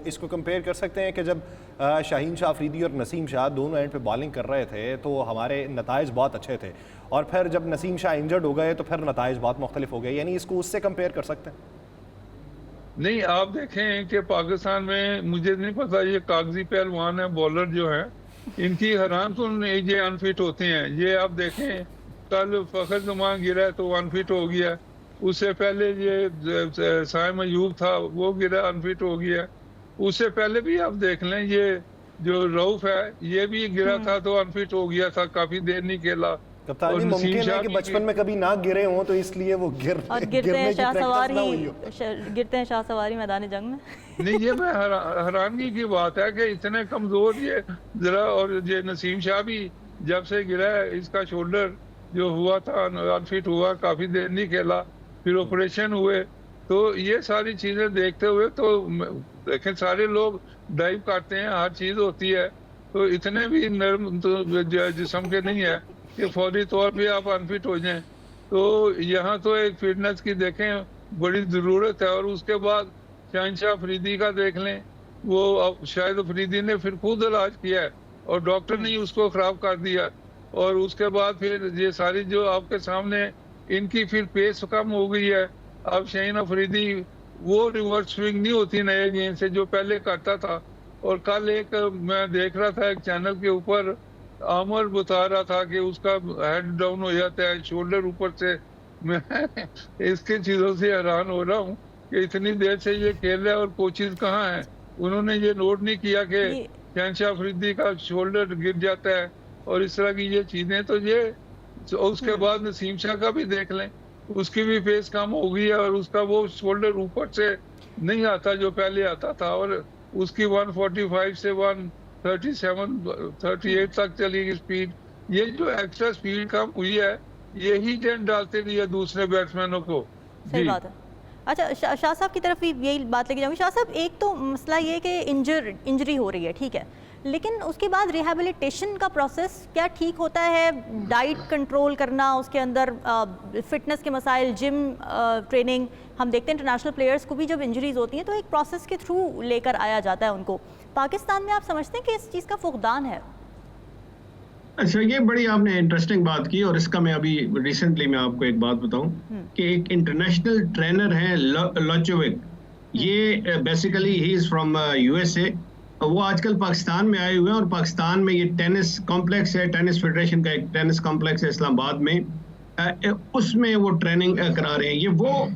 इसको कंपेयर कर सकते हैं कि जब शाहीन शाह अफरीदी और नसीम शाह दोनों एंड पे बॉलिंग कर रहे थे तो हमारे नताइज बहुत अच्छे थे, और फिर जब नसीम शाह इंजर्ड हो गए तो फिर नताइज बहुत मुख्तलिफ हो गए, यानी इसको उससे कंपेयर कर सकते हैं? नहीं, आप देखें कि पाकिस्तान में, मुझे नहीं पता, ये कागजी पहलवान है, बॉलर जो है, इनकी हैरान कुन ये अनफिट होते हैं। ये आप देखें, कल फखर जमान गिरा तो अनफिट हो गया, उससे पहले ये साइम अयूब था, वो गिरा अनफिट हो गया, उससे पहले भी आप देख लें, ये जो रऊफ है ये भी गिरा था तो अनफिट हो गया था, काफी देर नहीं खेला। कप्तान जी, मुमकिन है कि बचपन में कभी ना गिरे हों तो इसलिए वो गिरते हैं शाह सवारी मैदान जंग में। नहीं, ये मैं हैरानगी की बात है कि इतने कमजोर ये जरा, और ये नसीम शाह भी जब से गिरा है, इसका शोल्डर जो हुआ था अनफिट हुआ, काफी देर नहीं खेला, फिर ऑपरेशन हुए। तो ये सारी चीजें देखते हुए तो देखें, सारे लोग डाइव करते हैं, हर चीज होती है, तो इतने भी नर्म तो जिस्म के नहीं है कि फौरी तौर पे आप अनफिट हो जाएं। तो यहाँ तो एक फिटनेस की देखें बड़ी ज़रूरत है। और उसके बाद शहनशाह अफरीदी का देख लें, वो शायद अफरीदी ने फिर खुद इलाज किया है और डॉक्टर ने उसको ख़राब कर दिया, और उसके बाद फिर ये सारी जो आपके सामने इनकी फिर पेस कम हो गई है। अब शाहीन अफरीदी वो रिवर्स स्विंग नहीं होती नए गेंद से जो पहले करता था। और कल एक मैं देख रहा था एक चैनल के ऊपर, आमर बता रहा था कि उसका हेड डाउन हो जाता है, शोल्डर ऊपर से। मैं इसकी चीजों से हैरान हो रहा हूँ कि इतनी देर से ये खेल रहा है और कोचिज कहाँ हैं। उन्होंने ये नोट नहीं किया कि शहनशाह अफरीदी का शोल्डर गिर जाता है और इस तरह की ये चीजें। तो ये उसके बाद नसीम शाह का भी देख लें, उसकी भी फेस कम हो गई है और उसका वो शोल्डर ऊपर से नहीं आता जो पहले आता था, और उसकी 145 से 137-38 तक चली गई स्पीड। ये जो एक्स्ट्रा स्पीड कम हुई है, यही टेंट डालते रही है दूसरे बैट्समैनों को। सही बात है। अच्छा, शाह साहब की तरफ भी यही बात लेके जाऊंगी। शाह साहब, एक तो मसला ये कि इंजरी हो रही है, ठीक है, लेकिन उसके बाद रिहैबिलिटेशन का प्रोसेस क्या ठीक होता है? डाइट कंट्रोल करना, उसके अंदर फिटनेस के मसाइल, जिम ट्रेनिंग, हम देखते हैं इंटरनेशनल प्लेयर्स को भी जब इंजरीज होती हैं तो एक प्रोसेस के थ्रू लेकर आया जाता है उनको। पाकिस्तान में आप समझते हैं कि इस चीज़ का फुकदान है? अच्छा, ये बड़ी आपने इंटरेस्टिंग बात की, और इसका मैं अभी रिसेंटली मैं आपको एक बात बताऊं कि एक इंटरनेशनल ट्रेनर है लोचोविक, ये basically he is from USA. वो आजकल पाकिस्तान में आए हुए हैं और पाकिस्तान में ये टेनिस कॉम्प्लेक्स है, टेनिस फेडरेशन का एक टेनिस कॉम्प्लेक्स है इस्लामाबाद में, उसमें वो ट्रेनिंग करा रहे हैं। ये वो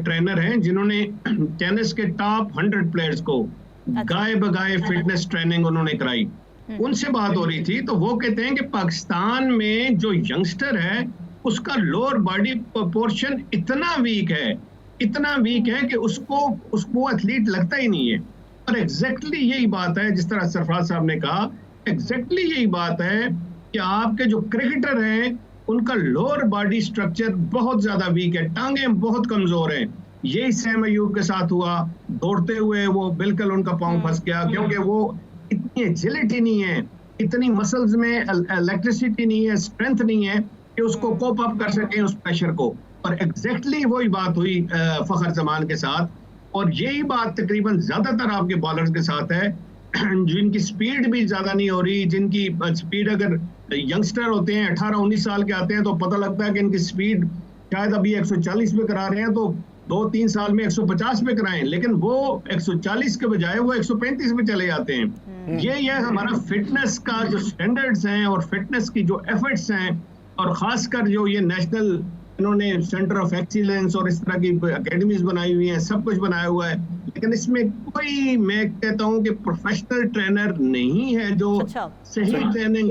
ट्रेनर हैं जिन्होंने टेनिस के टॉप 100 प्लेयर्स को गाय बगाए फिटनेस ट्रेनिंग उन्होंने कराई। उनसे बात हो रही थी तो वो कहते हैं कि पाकिस्तान में जो यंगस्टर है उसका लोअर बॉडी प्रोपोर्शन इतना वीक है कि उसको एथलीट लगता ही नहीं है। और एग्जैक्टली यही बात है, जिस तरह सरफराज साहब ने कहा, एग्जैक्टली यही बात है कि आपके जो क्रिकेटर हैं उनका लोअर बॉडी स्ट्रक्चर बहुत ज्यादा वीक है, टांगे बहुत कमजोर हैं। यही सैम अयूब के साथ हुआ, दौड़ते हुए वो बिल्कुल उनका पांव फंस गया, क्योंकि वो इतनी एजिलिटी नहीं है, इतनी मसल्स में इलेक्ट्रिसिटी नहीं है, स्ट्रेंथ नहीं है कि उसको कोप अप कर सकें उस प्रेशर को। और एग्जैक्टली वही बात हुई फखर जमान के साथ, और यही बात तकरीबन ज्यादातर आपके बॉलर्स के साथ है जिनकी स्पीड भी ज्यादा नहीं हो रही, जिनकी स्पीड, अगर यंगस्टर होते हैं 18-19 साल के आते हैं तो पता लगता है कि इनकी स्पीड शायद अभी 140 पे करा रहे हैं, तो 2-3 साल में 150 पे कराएं, लेकिन वो 140 के बजाय वो 135 पे चले जाते हैं। ये हमारा फिटनेस का जो स्टैंडर्ड्स हैं और फिटनेस की जो एफर्ट्स हैं, और खासकर जो ये नेशनल इन्होंने सेंटर ऑफ एक्सीलेंस और इस तरह की एकेडमीज बनाई हुई हैं, सब कुछ बनाया हुआ है, लेकिन इसमें कोई, मैं कहता हूं कि प्रोफेशनल ट्रेनर नहीं है जो सही ट्रेनिंग